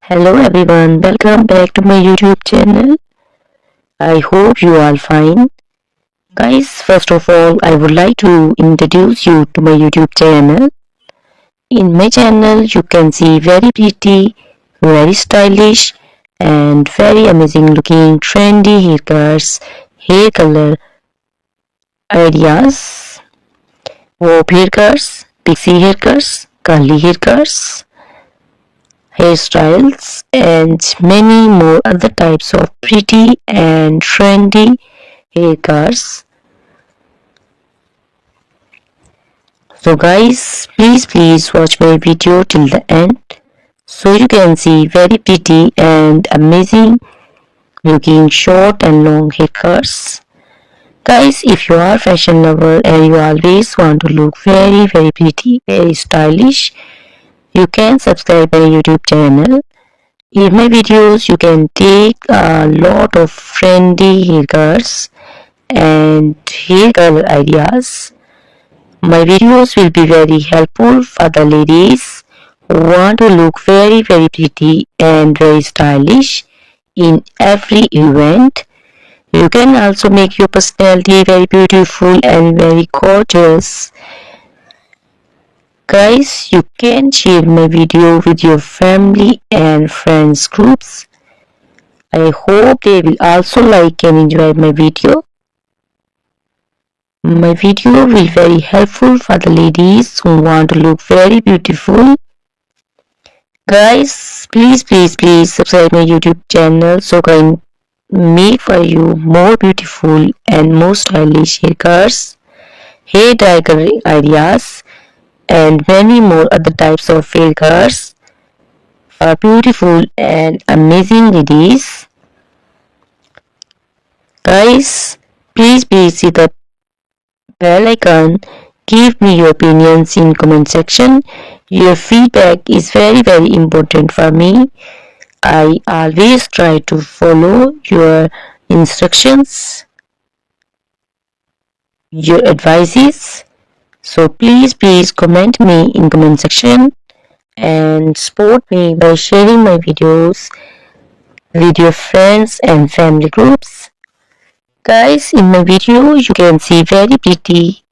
Hello everyone, welcome back to my YouTube channel. I hope you are fine. Guys, first of all, I would like to introduce you to my YouTube channel. In my channel, you can see very pretty, very stylish and very amazing looking trendy haircuts, hair color ideas, bob haircuts, pixie haircuts, curly haircuts, hairstyles and many more other types of pretty and trendy haircuts. So guys, please watch my video till the end so you can see very pretty and amazing looking short and long haircuts. Guys, if you are fashion lover and you always want to look very pretty, very stylish, you can subscribe my YouTube channel. In my videos, you can take a lot of trendy haircuts and hair color ideas. My videos will be very helpful for the ladies who want to look very pretty and very stylish in every event. You can also make your personality very beautiful and very gorgeous. Guys, you can share my video with your family and friends groups. I hope they will also like and enjoy my video. My video will be very helpful for the ladies who want to look very beautiful. Guys, please subscribe my YouTube channel so I can make for you more beautiful and more stylish haircuts, hair dye ideas and many more other types of haircuts for beautiful and amazing ladies. Guys, please see the bell icon. Give me your opinions in comment section. Your feedback is very important for me. I always try to follow your instructions, your advices. So please comment me in comment section and support me by sharing my videos with your friends and family groups. Guys, in my video you can see very pretty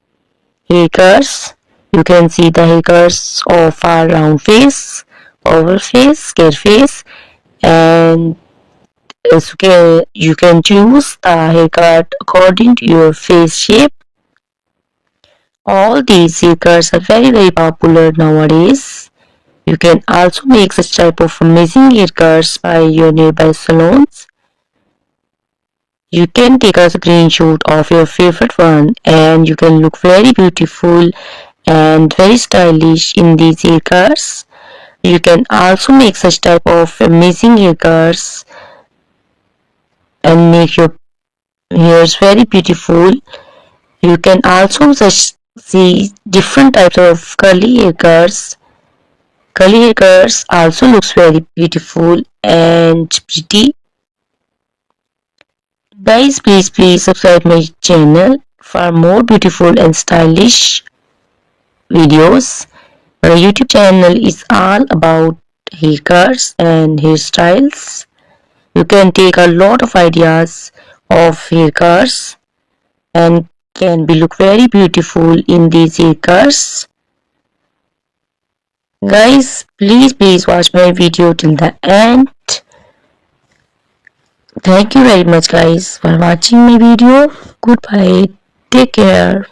haircuts. You can see the haircuts of our round face, oval face, square face, and you can choose the haircut according to your face shape. All these haircuts are very popular nowadays. You can also make such type of amazing haircuts by your nearby salons. You can take a screenshot of your favorite one and you can look very beautiful and very stylish in these haircuts. You can also make such type of amazing haircuts and make your hairs very beautiful. You can also see different types of curly haircuts. Curly haircuts also looks very beautiful and pretty. Guys, please subscribe my channel for more beautiful and stylish videos. My YouTube channel is all about haircuts and hairstyles. You can take a lot of ideas of haircuts and can be look very beautiful in these haircuts. Guys, please watch my video till the end. Thank you very much guys for watching my video. Goodbye. Take care.